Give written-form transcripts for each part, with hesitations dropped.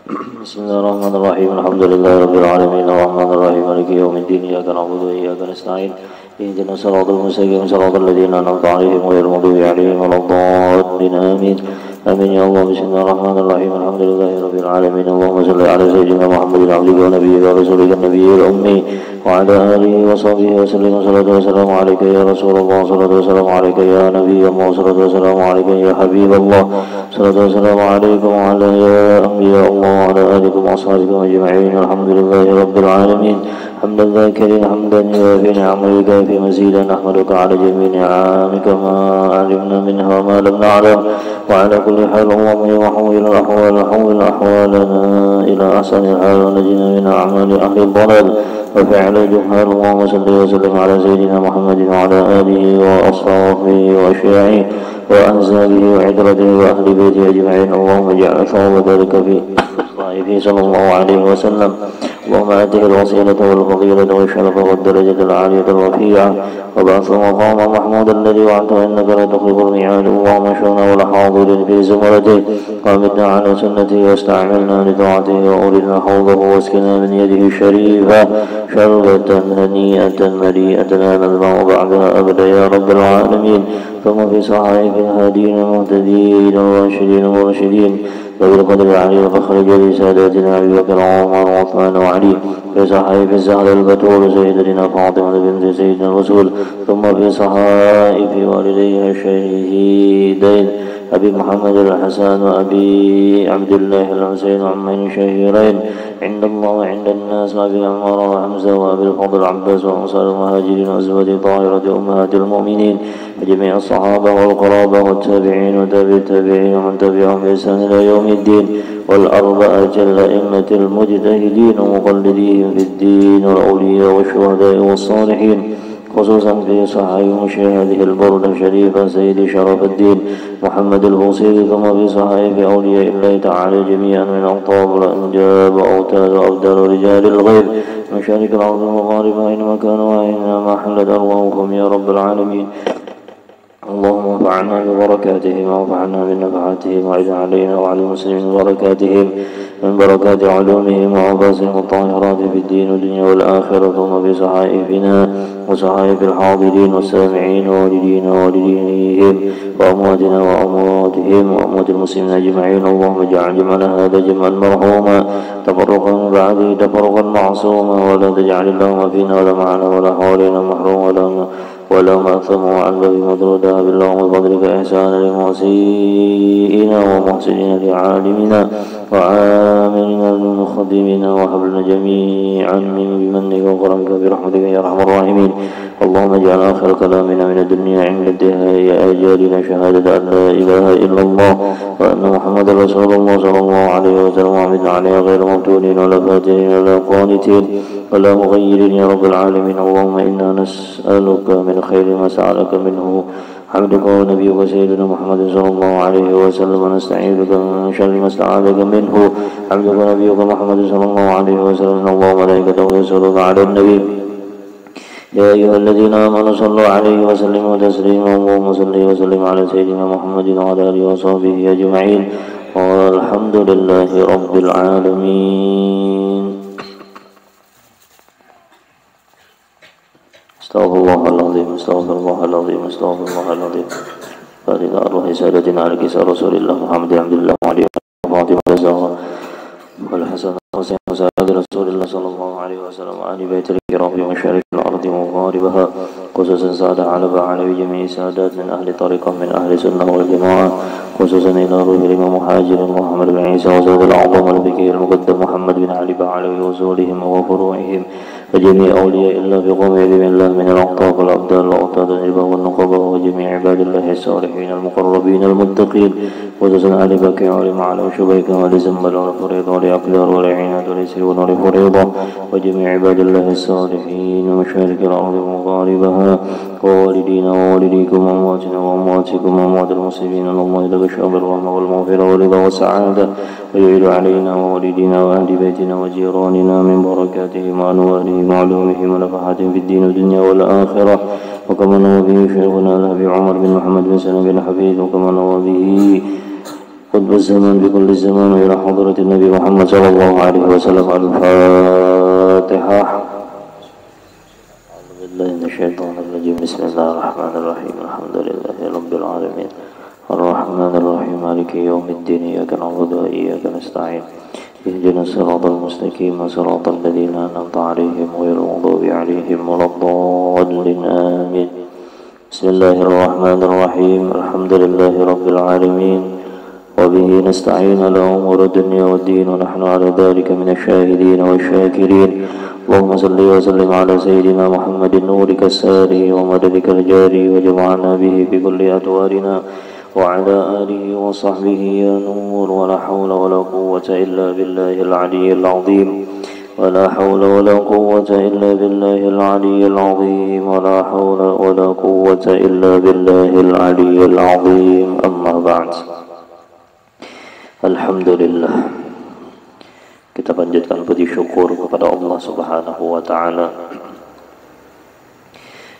بسم الله الرحمن الرحيم الحمد لله رب العالمين الرحمن الرحيم مالك يوم الدين إياك نعبد وإياك نستعين اهدنا الصراط المستقيم صراط الذين أنعمت عليهم غير المغضوب عليهم ولا الضالين آمين آمين يا الله. بسم الله الرحمن الرحيم الحمد لله رب العالمين اللهم صل على سيدنا محمد عبدك ونبيك ورسولك النبي الأمي وعلى آله وصحبه وسلم. صلاة والسلام عليك يا رسول الله صلاة والسلام عليك يا نبي الله صلاة والسلام عليك يا حبيب الله صلاة والسلام عليكم وعلى يا أنبياء الله وعلى آلكم وأصحابكم أجمعين. الحمد لله رب العالمين حمدا ذاكرين حمدا يوافي نعمك في مزيدا نحمدك على جميع نعمك ما علمنا منها وما لم نعلم وعلى كل حال اللهم يحول الأحوال حول أحوالنا إلى أحسن الحال ونجنا من أعمال أهل الضلال وفعل الجهال. اللهم صل وسلم على سيدنا محمد وعلى آله وأصحابه وأشياعه وأنسابه وعترته وأهل بيته أجمعين. اللهم اجعل ثواب ذلك في الطائف صلى الله عليه وسلم. اللهم آته الوسيلة والفضيلة والشرف والدرجة العالية الرفيعة وبعث مقام محمود الذي وعدته إنك لا تخلف الميعاد. اللهم اشفنا والحاضرين في زمرته وامتنا على سنته واستعملنا لطاعته وأولنا حوضه واسقنا من يده الشريفة شربة هنيئة مليئة لا نظمأ بعدها أبدا يا رب العالمين. ثم في صحائف الهادين المهتدين الراشدين المرشدين ذوي القدر العلي الفخر جل ساداتنا أبي بكر وعمر وعثمان وعلي. في صحائف الزهر البتول سيدتنا فاطمة بنت سيدنا الرسول. ثم في صحائف والديها الشهيدين أبي محمد الحسن وأبي عبد الله الحسين عمين شهيرين عند الله وعند الناس وأبي عمر وحمزة وأبي الفضل العباس وأنصار المهاجرين وأزواج طاهرة أمهات المؤمنين وجميع الصحابة والقرابة والتابعين وتابع التابعين ومن تبعهم بإحسان إلى يوم الدين والأربعة الأئمة المجتهدين ومقلديهم في الدين والأولياء والشهداء والصالحين خصوصا في صحائف هذه البردة الشريفة سيد شرف الدين محمد البوصيري. ثم في صحائف أولياء الله تعالى جميعا من أقطاب الأنجاب وأوتاد وأبدال رجال الغيب مشارك الأرض المغاربة أينما كانوا وأينما حلت أرواحهم يا رب العالمين. اللهم انفعنا ببركاتهم وانفعنا بنفعاتهم واجعل علينا وعلى المسلمين بركاتهم من بركات علومهم وعباسهم الطاهرات في الدين والدنيا والآخرة. ثم في صحائفنا وصحائف الحاضرين والسامعين ووالدينا ووالديهم وأمواتنا وأمواتهم وأموات المسلمين أجمعين. اللهم اجعل جمعنا هذا جمعا مرحوما تفرقا من بعده تفرقا معصوما ولا تجعل اللهم فينا ولا معنا ولا حوالينا محروم ولا مأثم وعلى بمدردا بالله وفضلك إحسانا لمسيئنا ومحسنين لعالمنا وعاملنا لمخدمنا وحبلنا جميعا من بمنك وكرمك برحمتك يا أرحم الراحمين. اللهم اجعل آخر كلامنا من الدنيا عند انتهاء آجالنا شهادة أن لا إله إلا الله وأن محمد رسول الله صلى الله عليه وسلم وعمدنا عليها غير مفتونين ولا فاتنين ولا قانتين ولا مغيرين يا رب العالمين. اللهم إنا نسألك من خير ما سألك منه حمدك ونبيك سيدنا محمد صلى الله عليه وسلم ونستعيذك من شر ما استعاذك منه حمدك ونبيك محمد صلى الله عليه وسلم. إن الله وملائكته يصلون على النبي يا أيها الذين آمنوا صلوا عليه وسلموا تسليما. اللهم صل وسلم على سيدنا محمد وعلى آله وصحبه أجمعين والحمد لله رب العالمين. استغفر الله العظيم استغفر الله العظيم استغفر الله العظيم. فإلى أرواح سادتنا على كسى رسول الله محمد عبد الله وعلي وفاطمة الزهراء والحسن والحسين وسائر رسول الله صلى الله عليه وسلم وآل بيت الكرام في مشارق الأرض ومغاربها خصوصا سادة على جميع سادات من أهل طريقة من أهل السنة والجماعة خصوصا إلى روح الإمام مهاجر محمد بن عيسى وزاد الأعظم البكي المقدم محمد بن علي بعلوي وزولهم وفروعهم وجميع أولياء الله بقوم علم الله من الأقطاب والأبدال والأوتاد والنبا والنقبة وجميع عباد الله الصالحين المقربين المتقين خصوصا آل بكي وعلم على وشبيك ولزمبل ولفريض ولأقدار ولعينات وليسير ولفريضة وجميع عباد الله الصالحين ومشارك الأرض ومغاربها ووالدينا ووالديكم وأمواتنا وأمواتكم وأموات المسلمين. اللهم لك الشأن الرحمة والمغفرة والرضا والسعادة ويعيد علينا ووالدينا وأهل بيتنا وجيراننا من بركاتهم وأنوارهم وعلومهم ونفحاتهم في الدين والدنيا والآخرة. وكما نوى به شيخنا الأبي عمر بن محمد بن سلام بن حفيظ وكما نوى به قطب الزمان بكل الزمان إلى حضرة النبي محمد صلى الله عليه وسلم. الفاتحة. أعوذ بالله من الشيطان الرجيم. بسم الله الرحمن الرحيم. الحمد لله رب العالمين الرحمن الرحيم مالك يوم الدين إياك نعبد وإياك نستعين اهدنا الصراط المستقيم صراط الذين أنعمت عليهم غير المغضوب عليهم ولا الضالين آمين. بسم الله الرحمن الرحيم الحمد لله رب العالمين وبه نستعين على أمور الدنيا والدين ونحن على ذلك من الشاهدين والشاكرين. اللهم صل وسلم على سيدنا محمد نورك الساري ومددك الجاري وجمعنا به بكل أدوارنا وعلى آله وصحبه يا نور. ولا حول ولا قوة إلا بالله العلي العظيم ولا حول ولا قوة إلا بالله العلي العظيم ولا حول ولا قوة إلا بالله العلي العظيم. أما بعد. Alhamdulillah, kita panjatkan puji syukur kepada Allah Subhanahu wa Ta'ala,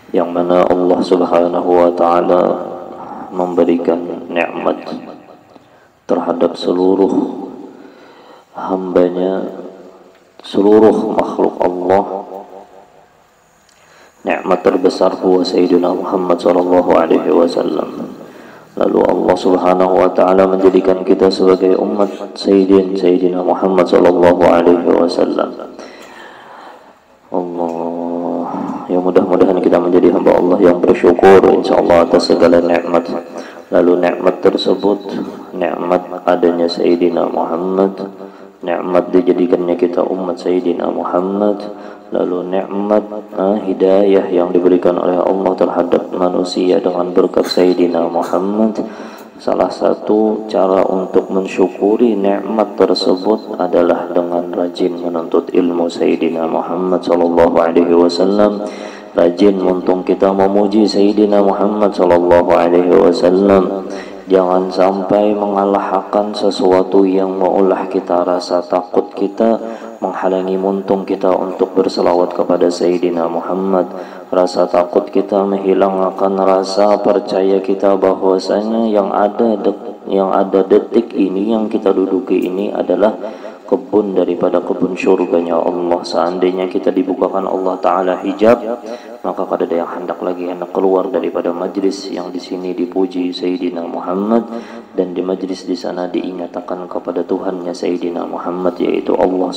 yang mana Allah Subhanahu wa Ta'ala memberikan nikmat terhadap seluruh hambanya, seluruh makhluk Allah. Nikmat terbesar huwa Sayyidina Muhammad sallallahu alaihi wasallam. Lalu Allah Subhanahu wa Ta'ala menjadikan kita sebagai umat Sayyidina Muhammad sallallahu alaihi wasallam. Allah, ya mudah-mudahan kita menjadi hamba Allah yang bersyukur insyaallah atas segala nikmat. Lalu nikmat tersebut, nikmat adanya Sayyidina Muhammad, nikmat dijadikannya kita umat Sayyidina Muhammad, lalu nikmat hidayah yang diberikan oleh Allah terhadap manusia dengan berkat Sayyidina Muhammad. Salah satu cara untuk mensyukuri nikmat tersebut adalah dengan rajin menuntut ilmu Sayyidina Muhammad sallallahu alaihi wasallam, rajin untuk kita memuji Sayyidina Muhammad sallallahu alaihi wasallam. Jangan sampai mengalahkan sesuatu yang mengolah kita rasa takut kita, menghalangi muntung kita untuk berselawat kepada Sayyidina Muhammad. Rasa takut kita menghilangkan rasa percaya kita bahwasanya yang ada detik ini, yang kita duduki ini adalah kebun daripada kebun syurganya Allah. Seandainya kita dibukakan Allah Ta'ala hijab, maka kada ada yang hendak keluar daripada majlis yang di sini dipuji Sayyidina Muhammad, dan di majlis di sana diingatkan kepada Tuhannya Sayyidina Muhammad, yaitu Allah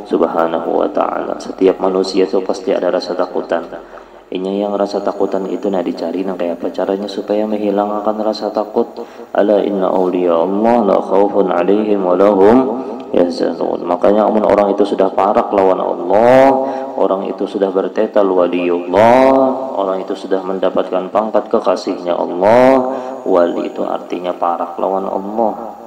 Subhanahu wa Ta'ala. Setiap manusia itu pasti ada rasa takutan. Ini yang rasa takutan itu dicari kayak apa caranya supaya menghilangkan rasa takut. Ala inna awliya Allah la khawfun alaihim wa lahum yahzanun. Makanya orang itu sudah parak lawan Allah, orang itu sudah bertetal waliullah, orang itu sudah mendapatkan pangkat kekasihnya Allah. Wali itu artinya parak lawan Allah.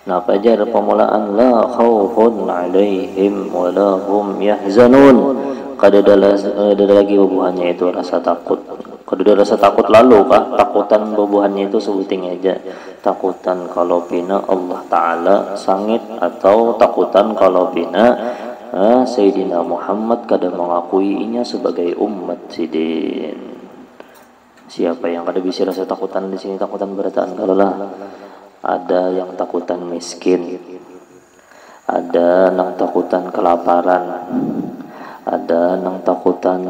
Nah, fajar pemulaan la khawfun alaihim wa lahum yahzanun. Kada ada lagi bubuhannya itu rasa takut. Kada ada rasa takut lalu kah? Takutan bubuhannya itu sebuting aja. Takutan kalau pina Allah Ta'ala sangit, atau takutan kalau pina Sayyidina Muhammad kada mengakui inya sebagai umat sidin. Siapa yang kada bisa rasa takutan di sini? Takutan berataan kalau lah. Ada yang takutan miskin, ada yang takutan kelaparan, ada yang takutan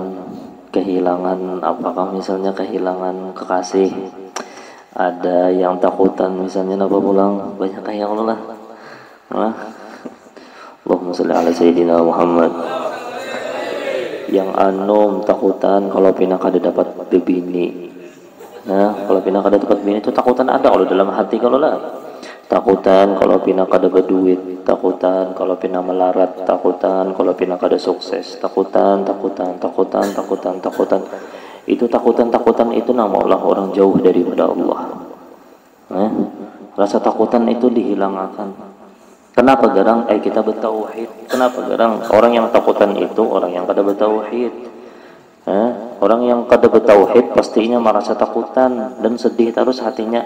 kehilangan, apakah misalnya kehilangan kekasih, ada yang takutan misalnya apa pulang, banyak kayak Allah lah. Allahumma sholli ala Sayyidina Muhammad. Yang anum takutan kalau pina kada dapat bebini. Nah, kalau pina kada dapat bini itu takutan ada kalau dalam hati kalau lah. Takutan kalau pina kada berduit, takutan kalau pina melarat, takutan kalau pina kada sukses, takutan. Itu takutan itu namanya orang jauh daripada Allah. Rasa takutan itu dihilangkan. Kenapa garang kita bertauhid? Kenapa garang orang yang takutan itu orang yang kada bertauhid? Orang yang kada bertauhid pastinya merasa takutan dan sedih terus hatinya.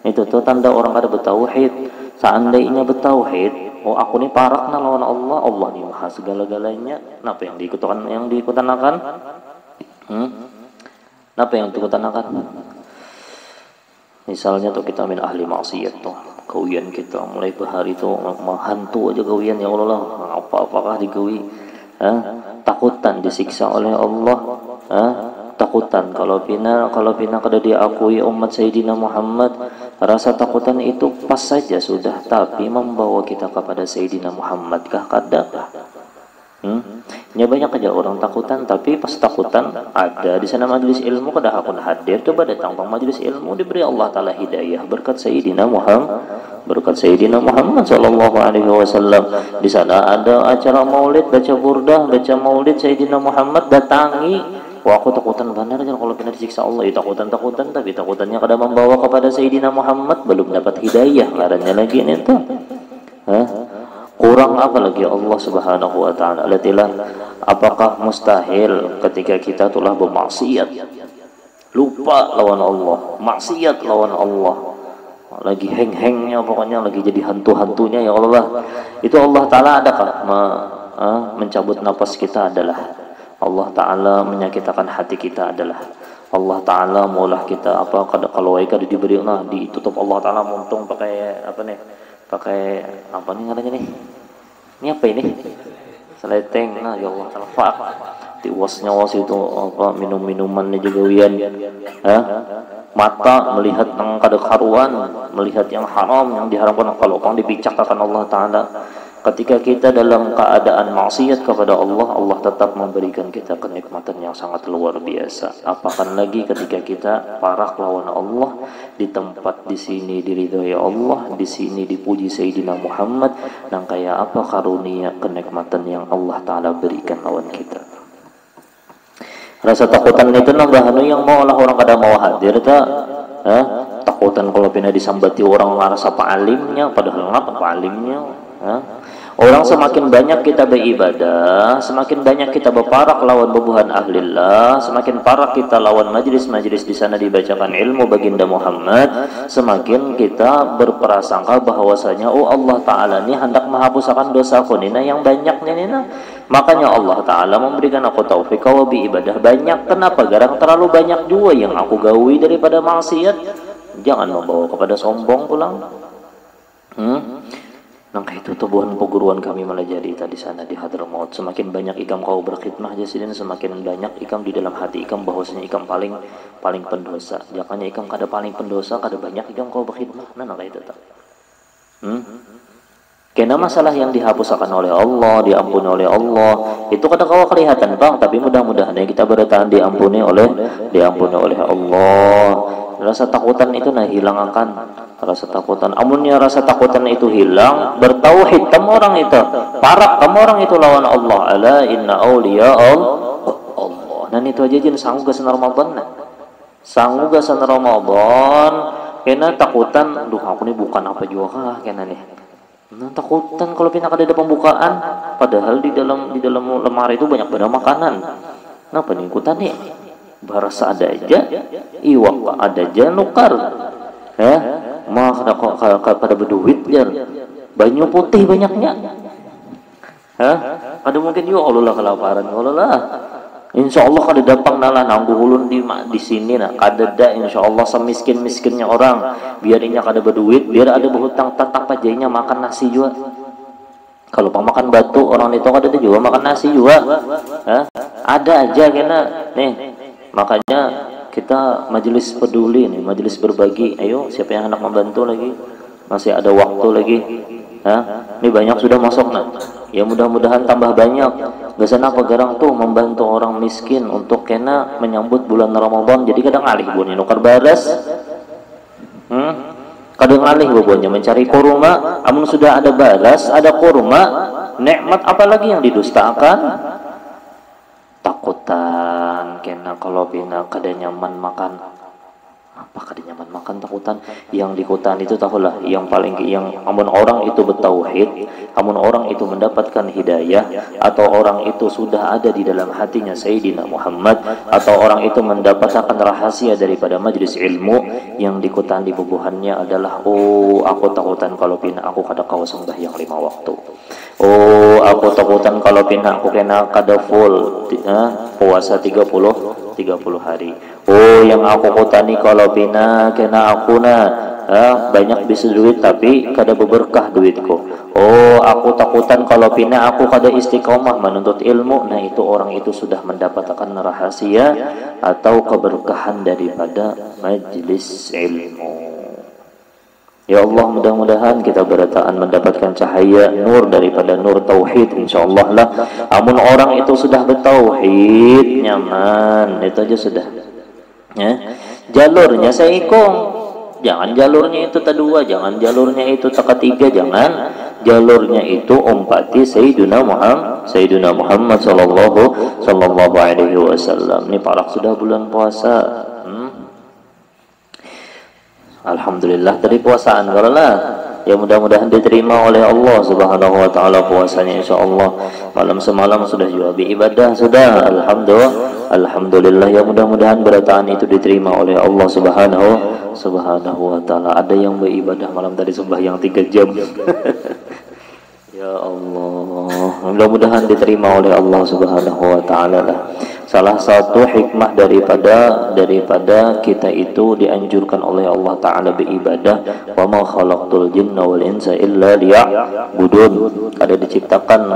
Itu tuh tanda orang kada bertauhid. Seandainya bertauhid, oh aku ini parak lawan Allah, Allah ini maha segala-galanya. Kenapa yang diikutanakan? Kenapa yang diikutanakan? Misalnya tuh kita min ahli maksiat tuh, kawian kita mulai bahari itu menghantu aja kawian, ya Allah apa-apakah digawi, takutan disiksa oleh Allah, takutan kalau pina kada diakui umat Sayyidina Muhammad, rasa takutan itu pas saja sudah, tapi membawa kita kepada Sayyidina Muhammad kah kada? Ya banyak aja orang takutan, tapi pas takutan ada di sana majelis ilmu kada hakun hadir, coba datang ke majelis ilmu, diberi Allah Ta'ala hidayah berkat Sayyidina Muhammad sallallahu alaihi wasallam. Di sana ada acara maulid, baca burdah, baca maulid Sayyidina Muhammad, datangi. Wah, aku takutan benar kan kalau kena disiksa Allah. Ya, takutan, tapi takutannya kada membawa kepada Sayyidina Muhammad, belum dapat hidayah, laranya lagi ini tuh. Kurang apa lagi Allah Subhanahu wa taala? Latilah, apakah mustahil ketika kita telah bermaksiat, lupa lawan Allah, maksiat lawan Allah, lagi heng-hengnya, pokoknya lagi jadi hantu-hantunya, ya Allah, itu Allah Ta'ala adakah mencabut napas kita adalah Allah Ta'ala, menyakitkan hati kita adalah Allah Ta'ala, maulah kita apa kalau kada diberi ditutup Allah Ta'ala muntung pakai apa nih, pakai apa nih namanya nih, ini apa ini, seleteng, ya Allah Ta'ala tiwasnya itu apa, minuman-minumannya juga wian, mata melihat yang kada karuan, melihat yang haram, yang diharamkan, kalau orang dibicarakan Allah Ta'ala. Ketika kita dalam keadaan maksiat kepada Allah, Allah tetap memberikan kita kenikmatan yang sangat luar biasa. Apakan lagi ketika kita parah lawan Allah, di tempat di sini diridhoi Allah, di sini dipuji Sayyidina Muhammad, dan kayak apa karunia kenikmatan yang Allah Ta'ala berikan lawan kita. Rasa takutan itu nambah yang mau orang kada mau hadir tak? Takutan kalau pina disambati orang ngerasa pa'alimnya, padahal ngapa pa'alimnya? Orang semakin banyak kita beribadah, semakin banyak kita berparak lawan bebuhan ahlillah, semakin parah kita lawan majlis-majlis di sana dibacakan ilmu baginda Muhammad, semakin kita berprasangka bahwasanya Allah Ta'ala ini hendak menghapuskan dosaku nina yang banyaknya nina. Makanya Allah Ta'ala memberikan aku taufik wa bi ibadah banyak. Kenapa? Garang terlalu banyak juga yang aku gawi daripada maksiat. Jangan membawa kepada sombong pulang. Maka itu tubuhan perguruan kami melajari tadi sana di Hadramaut. Semakin banyak ikam kau berkhidmah jasidin, semakin banyak ikam di dalam hati ikam bahwasanya ikam paling pendosa. Jangan ikam kada paling pendosa, kada banyak ikam kau berkhidmah. Nah itu tak. Karena masalah yang dihapuskan oleh Allah, diampuni oleh Allah, itu kada kau kelihatan bang, tapi mudah-mudahan kita bertahan diampuni oleh Allah. Rasa takutan itu hilang akan rasa takutan. Amunnya rasa takutan itu hilang, bertauhid kamu orang itu, parak kamu orang itu lawan Allah. Ala inna awliya Allah. Dan itu aja jen sanggup gasan Ramadan. Sanggup gasan Ramadan. Kena takutan, duh aku ini bukan apa juga kah kena nih. Nah, takutan kalau pindah ada pembukaan, padahal di dalam lemari itu banyak benda makanan. Nah, peningkutan nih. Barasa ada aja, iwak ada aja nukar, mah pada berduit jan, banyu putih banyaknya, ada mungkin juga Allah kelaparan, Allah, insya Allah kada dapat nalah nanggu ulun di sini nah, kada dah insya Allah semiskin-miskinnya orang, biar inya kada berduit, biar ada berhutang tatap ajanya makan nasi juga. Kalau pemakan batu orang itu kada ada juga makan nasi juga, ada aja kena nih. Makanya kita majelis peduli nih, majelis berbagi. Ayo, siapa yang hendak membantu lagi? Masih ada waktu lagi. Ini banyak sudah masuk nah. Ya mudah-mudahan tambah banyak. Gasan apa garang tuh membantu orang miskin untuk kena menyambut bulan Ramadan. Jadi kadang alih buahnya nukar baras. Kadang alih buahnya mencari kurma. Amun sudah ada baras, ada kurma, nikmat apalagi yang didustakan? Takutan kena kalau pina kada nyaman makan, apa kada nyaman makan takutan. Yang di hutan itu tahulah yang amun orang itu bertauhid, amun orang itu mendapatkan hidayah, atau orang itu sudah ada di dalam hatinya Sayyidina Muhammad, atau orang itu mendapatkan rahasia daripada majlis ilmu, yang di hutan di bubuhannya adalah aku takutan kalau pina aku kada kawa sembahyang 5 waktu. Aku takutan kalau pindah aku kena kada full puasa 30 hari. Oh, yang aku kutani kalau pina kena aku banyak bisa duit tapi kada beberkah duitku. Oh, aku takutan kalau pina aku kada istiqomah menuntut ilmu. Nah, itu orang itu sudah mendapatkan rahasia atau keberkahan daripada majlis ilmu. Ya Allah, mudah-mudahan kita berataan mendapatkan cahaya nur daripada nur tauhid, insyaallah lah. Amun orang itu sudah bertauhid nyaman, itu aja sudah. Ya. Jalurnya seikong, jangan jalurnya itu kedua, jangan jalurnya itu ketiga, jangan jalurnya itu umpati Sayyidina Muhammad sallallahu alaihi wasallam. Ini parak sudah bulan puasa. Alhamdulillah dari puasaan kalau lah ya, mudah-mudahan diterima oleh Allah Subhanahu wa taala puasanya, insyaallah. Malam semalam sudah juga ibadah sudah, alhamdulillah ya, mudah-mudahan berataan itu diterima oleh Allah Subhanahu wa taala. Ada yang beribadah malam tadi sembahyang 3 jam. Ya Allah, mudah-mudahan diterima oleh Allah Subhanahu wa taala lah. Salah satu hikmah daripada kita itu dianjurkan oleh Allah taala beribadah, wa ma khalaqtul jinna wal insa illa liya'budun. Ada diciptakan,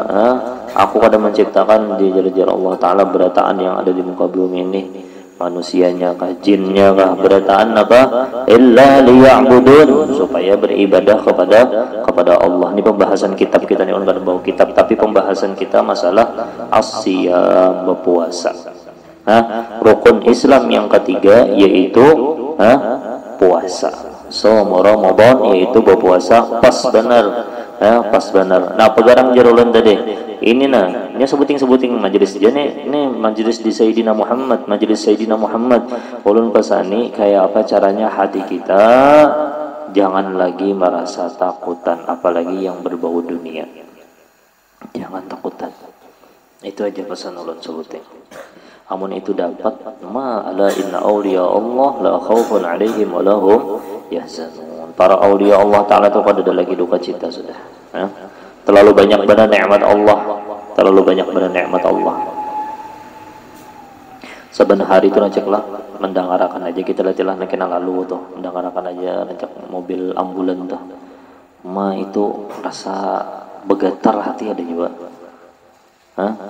aku kada menciptakan di jalan Allah taala berataan yang ada di muka bumi ini, manusianya kah, jinnya kah, berataan apa? Illa liya'budun, supaya beribadah kepada Allah. Ini pembahasan kitab kita nih, orang bawa kitab, tapi pembahasan kita masalah as-siyam, berpuasa. Rukun Islam yang ketiga yaitu puasa. So Ramadan yaitu berpuasa pas benar. Pas benar. Nah, pegarang jarulan tadi. Ini ini sebuting majelis aja nih. Ini majelis di Sayyidina Muhammad, majelis Sayyidina Muhammad. Ulun pasani kayak apa caranya hati kita jangan lagi merasa takutan, apalagi yang berbau dunia. Jangan takutan. Itu aja pesan ulun sebuting. Amun itu dapat, ala inna awliya Allah la khawfun alaihim wa lahum yahzanun. Para awliya Allah taala itu kada ada lagi duka cita sudah. Terlalu banyak benar nikmat Allah, terlalu banyak benar nikmat Allah. Saban hari itu lah mendengarkan aja, kita latihan kena lalu tuh, mendengarkan aja nancak mobil ambulan tuh. Itu rasa bergetar hati ada juga.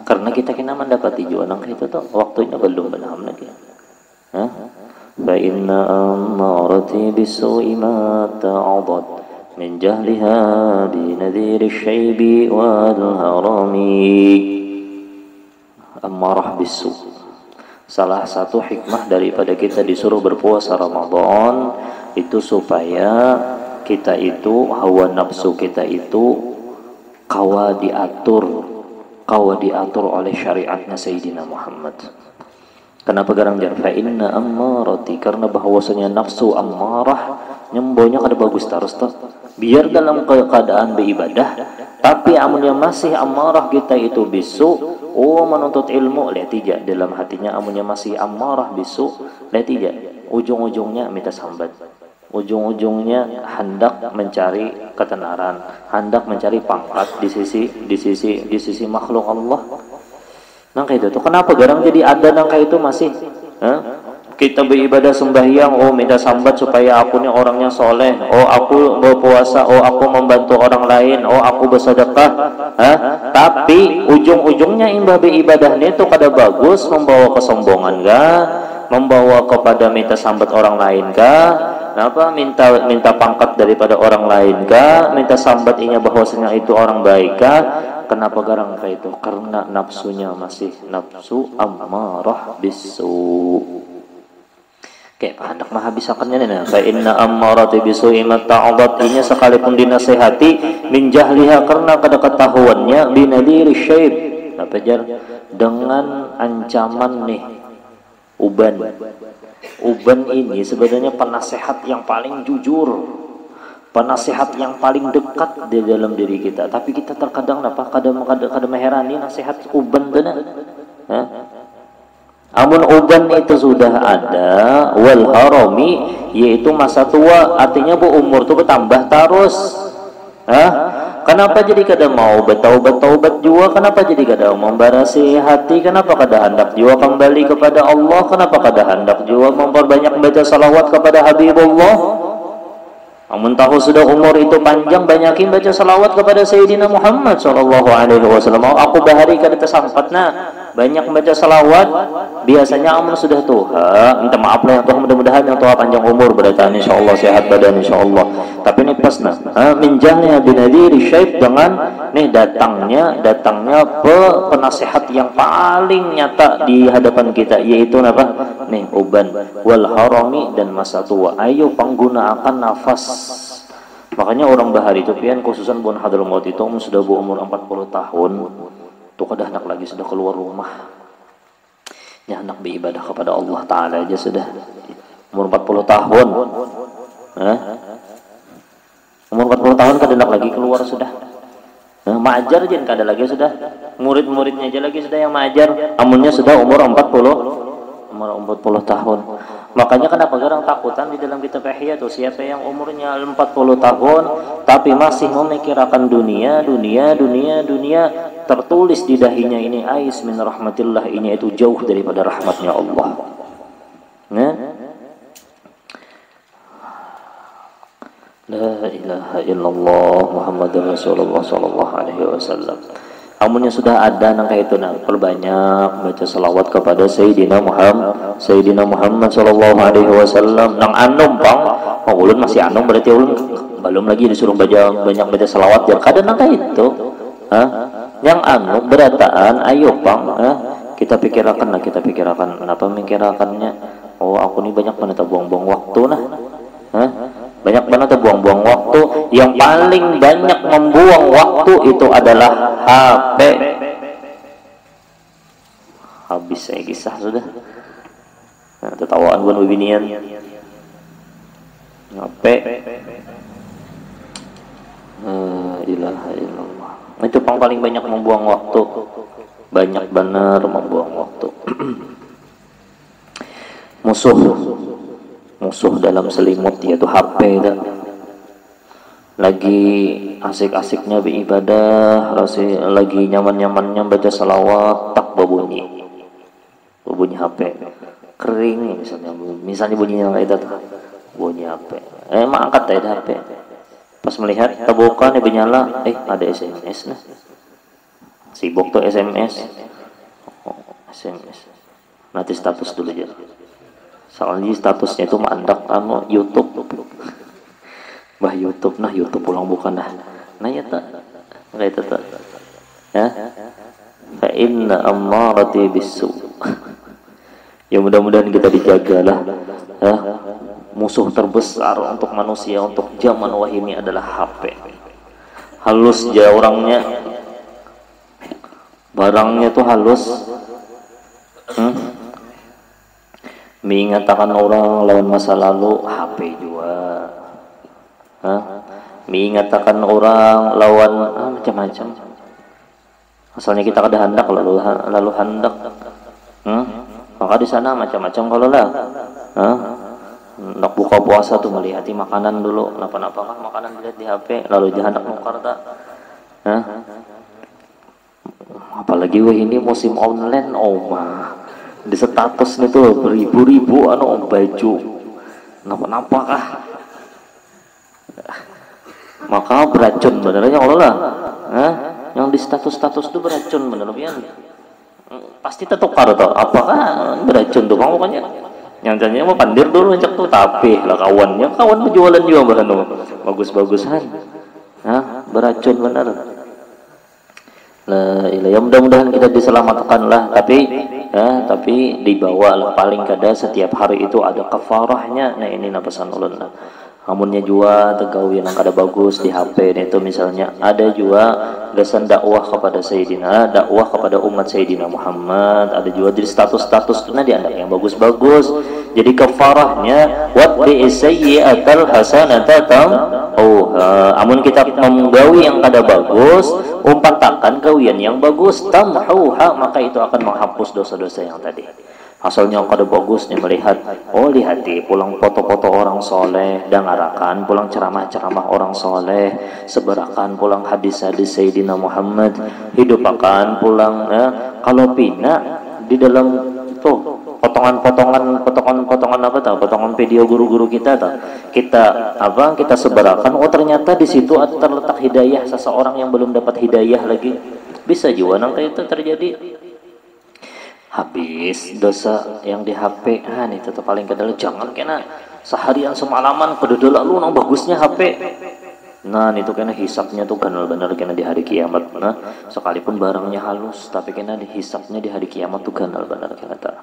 Karena kita kena mendapati juga nang itu tuh waktunya belum benar lagi. Fa inna amarati bisu'i ma ta'adat min jahliha bi nadhir asy-syaibi wal harami. Amarah bisu. Salah satu hikmah daripada kita disuruh berpuasa Ramadan itu supaya kita itu hawa nafsu kita itu kawa diatur oleh syariatnya Sayyidina Muhammad. Kenapa garang jar? Fa inna ammarati, karena bahwasanya nafsu ammarah nyembonya kada bagus terus tuh. Biar dalam keadaan beribadah, tapi amunnya masih ammarah kita itu bisu, menuntut ilmu, lihat tidak dalam hatinya amunnya masih ammarah bisu, lihat tidak ujung-ujungnya minta sambat. Ujung-ujungnya hendak mencari ketenaran, hendak mencari pangkat di sisi makhluk Allah. Nangka itu tuh kenapa garang jadi ada nangka itu masih kita beribadah sembahyang, minta sambat supaya aku nih orangnya soleh, aku berpuasa, aku membantu orang lain, aku bersedekah, tapi ujung-ujungnya imbah beribadahnya itu kada bagus, membawa kesombongan kah, membawa kepada minta sambat orang lain kah, minta pangkat daripada orang lain kah, minta sambat inya bahwasanya itu orang baik kah. Kenapa garang kayak itu? Karena nafsunya masih nafsu ammarah bisu. Kayak hendak mah habisakannya nih. Fa inna ammarati bisu'i mata'adat, inya sekalipun dinasehati min jahliha, karena kada ketahuannya binadiri syaib. Jar dengan ancaman nih uban. Uban ini sebenarnya penasehat yang paling jujur, penasehat yang paling dekat di dalam diri kita. Tapi kita terkadang kada meherani nasihat uban dana. Amun uban itu sudah ada, wal harami yaitu masa tua, artinya umur tuh bertambah terus. Kenapa jadi kada mau bertaubat juga? Kenapa jadi kada membarasi hati? Kenapa kada hendak juga kembali kepada Allah? Kenapa kada hendak juga memperbanyak baca salawat kepada Habibullah? Amun tahu sudah umur itu panjang, banyakin baca salawat kepada Sayyidina Muhammad sallallahu alaihi wasallam. Aku bahari kada tersempatna banyak baca salawat. Biasanya amun sudah tua, minta maaf lah yang tua, mudah-mudahan yang tua panjang umur beratan insyaallah, sehat badan insyaallah. Tapi ini pas minjahnya binadiri syaib dengan nih datangnya penasihat yang paling nyata di hadapan kita, yaitu apa? Nih uban wal harami dan masa tua. Ayo penggunakan nafas. Makanya orang bahari itu pian khususan Bun Hadramaut itu sudah berumur 40 tahun tuh kada hendak lagi sudah keluar rumah, ya hendak beribadah kepada Allah Ta'ala aja sudah umur 40 tahun. Umur 40 tahun kada hendak lagi keluar sudah. Maajar aja kada lagi sudah, murid-muridnya aja lagi sudah yang maajar, amunnya sudah umur 40 tahun. Makanya kenapa orang takutan di dalam kitab Ihya tuh, siapa yang umurnya 40 tahun tapi masih memikirkan dunia, tertulis di dahinya ini ais min rahmatillah, ini itu jauh daripada rahmatnya Allah. La ilaha illallah Muhammadur Rasulullah sallallahu alaihi wasallam. Amunnya sudah ada nang kayak itu perbanyak baca salawat kepada Sayyidina Muhammad sallallahu alaihi wasallam. Nang anum pang, ulun masih anum berarti ulun belum lagi disuruh banyak baca salawat ya kada nang kayak itu. Yang anum berataan ayo pang, kita pikirkan kenapa mikirakannya. Oh aku nih banyak banget buang-buang waktu nah. Banyak banget buang-buang waktu. Yang paling banyak membuang waktu itu adalah HP. Habis saya kisah sudah. Tertawaan bukan wibinian. HP. Ilaha illallah. Itu paling banyak membuang waktu. Banyak benar membuang waktu. Musuh dalam selimut yaitu HP dan lagi asik-asiknya beribadah, lagi nyaman-nyamannya baca salawat, tak berbunyi HP kering misalnya bunyinya kayak itu bunyi HP, angkat tadi HP pas melihat terbuka nih bernyala, ada SMS nah sibuk tuh SMS nanti status dulu aja. Soalnya statusnya itu mandak YouTube. Bah YouTube pulang bukan dah. Nah ya tak. Kayak itu tak. Ya. Fa inna ammarati bisu. Ya mudah-mudahan kita dijagalah. Ya. Musuh terbesar untuk manusia untuk zaman wahini adalah HP. Halus aja orangnya. Barangnya tuh halus. Mengatakan orang lawan masa lalu HP juga, mengatakan orang lawan macam-macam. Asalnya kita kada hendak lalu hendak, maka di sana macam-macam kalau lah, nak buka puasa tuh melihati makanan dulu, napa-napa kan makanan dilihat di HP, lalu dia hendak nukar tak, apalagi ini musim online, di status itu beribu-ribu baju napa-napa kah, maka beracun benernya Allah lah, yang di status itu beracun bener pian, pasti tertukar tuh, apakah beracun tuh bang pokoknya, yang tanya mau pandir dulu cek tuh tapi lah kawan berjualan juga bahan bagus-bagusan, beracun bener. Ya mudah-mudahan kita diselamatkan lah, tapi dibawa lah paling kada setiap hari itu ada kafarahnya. Nah ini pesan ulun lah. Amunnya juga tegawi yang kada bagus di HP itu misalnya ada juga gasan dakwah kepada Sayyidina, dakwah kepada umat Sayyidina Muhammad, ada juga di status-status itu diandak yang bagus-bagus. Jadi kafarahnya watbi sayyi'atal hasanata amun kita menggawi yang kada bagus, umpatakan gawian yang bagus tamhuha, maka itu akan menghapus dosa-dosa yang tadi. Asalnya kada bagus nih melihat, oh lihati pulang foto-foto orang soleh, dengarakan pulang ceramah-ceramah orang soleh, seberakan pulang hadis-hadis Sayyidina Muhammad, hidup akan pulang ya. Kalau pina di dalam tuh potongan apa tahu, potongan video guru-guru kita tahu, kita seberakan, oh ternyata di situ terletak hidayah seseorang yang belum dapat hidayah lagi, bisa juga nanti itu terjadi. Habis dosa yang di HP, nih tetap paling kedala, jangan kena seharian semalaman keduduk lu nang bagusnya HP. Nah itu kena hisapnya tuh kenal bener kena di hari kiamat. Nah sekalipun barangnya halus, tapi kena dihisapnya di hari kiamat tuh kenal bener kena tak.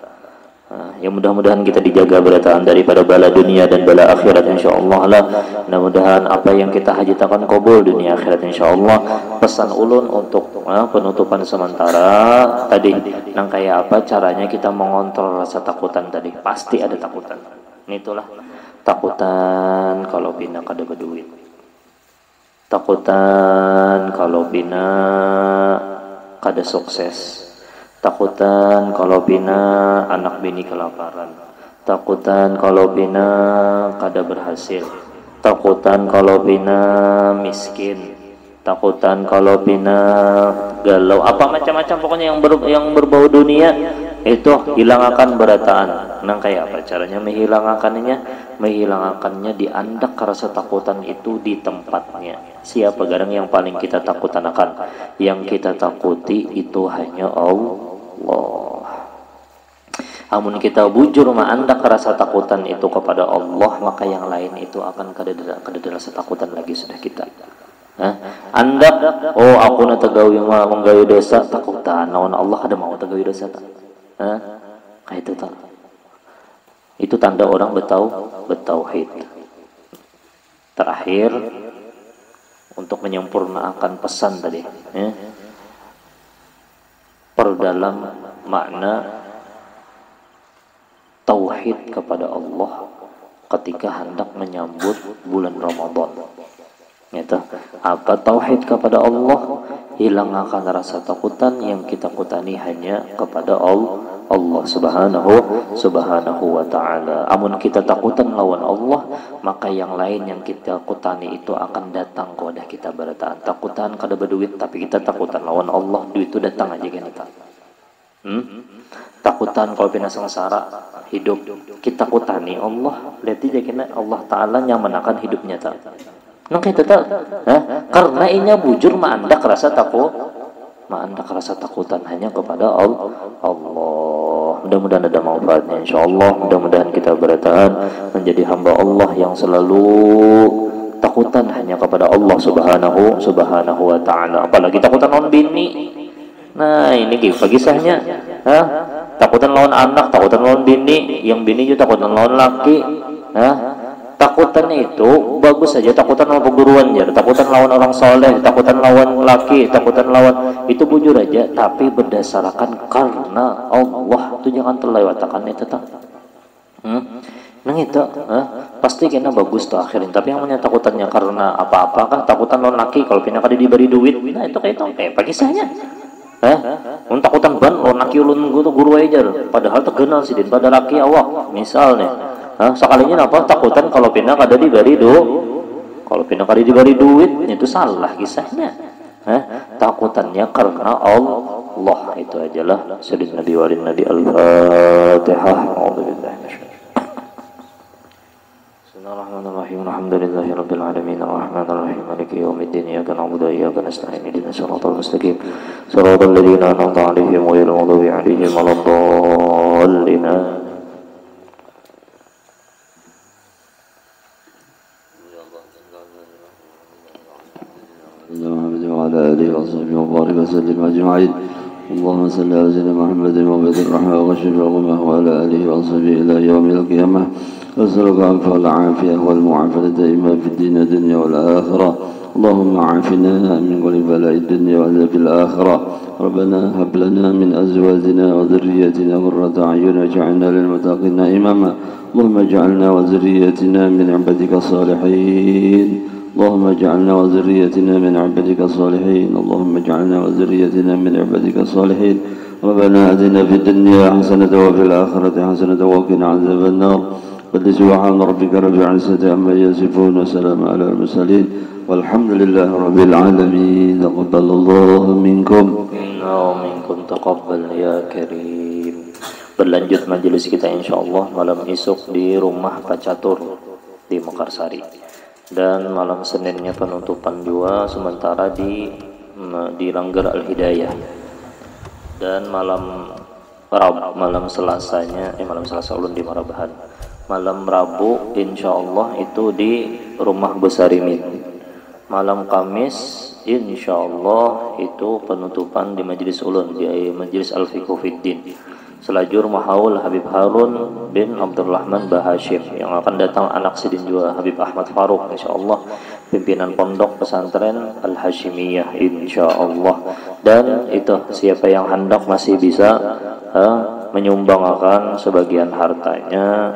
Nah, ya mudah-mudahan kita dijaga berataan daripada bala dunia dan bala akhirat insyaallah lah. Mudah-mudahan apa yang kita hajatakan qabul dunia akhirat insyaallah. Pesan ulun untuk penutupan sementara tadi, nang kayak apa caranya kita mengontrol rasa takutan tadi. Pasti ada takutan. Itulah takutan kalau bina kada berduit. Takutan kalau bina kada sukses. Takutan kalau bina anak bini kelaparan. Takutan kalau bina kada berhasil. Takutan kalau bina miskin. Takutan kalau bina galau. Apa macam-macam pokoknya yang berbau dunia itu hilangkan berataan. Nang kayak apa caranya menghilangkannya? Menghilangkannya diandak rasa takutan itu di tempatnya. Siapa garang yang paling kita takutan akan? Yang kita takuti itu hanya Allah. Amun kita bujur ma'andak rasa takutan itu kepada Allah, maka yang lain itu akan kada rasa takutan lagi sudah kita. Anda, oh aku na tagawi menggawi dosa, takutan naon Allah kada mau tagawi dosa tak? Kayak itu tak? Itu tanda orang bertauhid. Terakhir untuk menyempurnakan pesan tadi, perdalam makna tauhid kepada Allah ketika hendak menyambut bulan Ramadan. Gitu. Apa tauhid kepada Allah? Hilangkan rasa takutan yang kita kutani hanya kepada Allah subhanahu wa ta'ala. Amun kita takutan lawan Allah, maka yang lain yang kita kutani itu akan datang kepada kita berataan. Takutan kada berduit, tapi kita takutan lawan Allah, duit itu datang aja kita. Takutan kalau pina sengsara hidup, kita kutani Allah, lihat aja kena Allah Ta'ala nyamankan hidupnya tak. Nang kita tak, karena inya bujur ma'andak rasa takutan hanya kepada Allah. Mudah-mudahan ada manfaatnya insyaallah. Mudah-mudahan kita berataan menjadi hamba Allah yang selalu takutan hanya kepada Allah subhanahu wa ta'ala. Apalagi takutan lawan bini. Nah ini kisahnya, takutan lawan anak, takutan lawan bini, yang bini juga takutan lawan laki. Takutan itu bagus saja, takutan lawan perguruan ya, takutan lawan orang soleh, takutan lawan laki, takutan lawan itu bujur aja, tapi berdasarkan karena Allah itu jangan terlewatkan itu tak. Nang itu pasti kena bagus tuh akhirin. Tapi yang punya takutannya karena apa-apakah? Takutan lawan laki kalau pindah kali diberi duit, nah itu kayak itu pagi kisahnya. Takutan ban lawan laki ulun guru aja, padahal terkenal sih pada laki awak misalnya. Sekalinya apa takutan kalau pindah kada diberi kalau pindah kada diberi duit itu salah kisahnya. Takutannya karena Allah itu ajalah. Sayyidina Nabi walin Nabi al-Fatihah. Bismillahirrahmanirrahim. Alhamdulillahirabbil alamin arrahmanir rahim maliki yaumiddin iyyaka na'budu wa iyyaka nasta'in ihdinas siratal mustaqim siratal ladzina an'amta 'alaihim ghairil maghdubi 'alaihim waladdallin. وعلى آله وصحبه وبارك وسلم أجمعين. اللهم صل على سيدنا محمد وبارك الرحمة وغشر الغمة وعلى آله وصحبه إلى يوم القيامة. أسألك العفو والعافية والمعافاة دائما في الدين والدنيا والآخرة. اللهم عافنا من كل بلاء الدنيا وعذاب الآخرة. ربنا هب لنا من أزواجنا وذريتنا قرة أعين واجعلنا للمتقين إماما. اللهم اجعلنا وذريتنا من عبادك الصالحين. اللهم اجعلنا وذريتنا من عبادك الصالحين. اللهم اجعلنا وذريتنا من عبادك الصالحين. ربنا آتنا في الدنيا حسنة وفي الآخرة حسنة وقنا عذاب النار. سبحان ربك رب العزة عما يصفون وسلام على المرسلين والحمد لله رب العالمين. تقبل الله منكم. Minkum taqabbal ya karim. Berlanjut majelis kita insyaallah malam esok di rumah Pak Catur di Mekarsari. Dan malam Seninnya penutupan juga sementara di Langgar Al-Hidayah. Dan malam Selasanya malam Selasa ulun di Marabahan. Malam Rabu insyaallah itu di rumah Besarimin. Malam Kamis insyaallah itu penutupan di majelis ulun di majelis Al-Fiqh Fiddin. Selajur Mahaul Habib Harun bin Abdurrahman Bahashim yang akan datang anak sidin juga Habib Ahmad Faruk insyaallah, pimpinan pondok pesantren Al-Hashimiyah insyaallah. Dan itu siapa yang hendak masih bisa menyumbangkan sebagian hartanya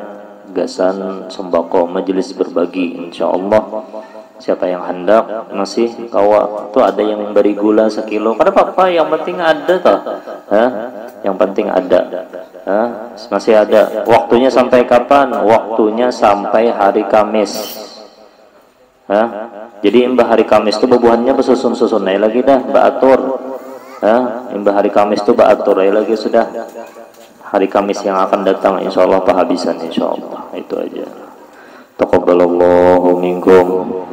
gasan sembako majelis berbagi insyaallah. Siapa yang hendak masih kawa tuh ada yang beri gula sekilo kada apa-apa, yang penting ada toh. Yang penting ada. Masih ada. Waktunya sampai kapan? Waktunya sampai hari Kamis. Jadi imbah hari Kamis itu bebuhannya besusun-susun lagi dah baatur. Imbah hari Kamis itu baatur lagi sudah. Hari Kamis yang akan datang insyaallah pahabisan insyaallah. Itu aja. Taqabbalallahu minkum.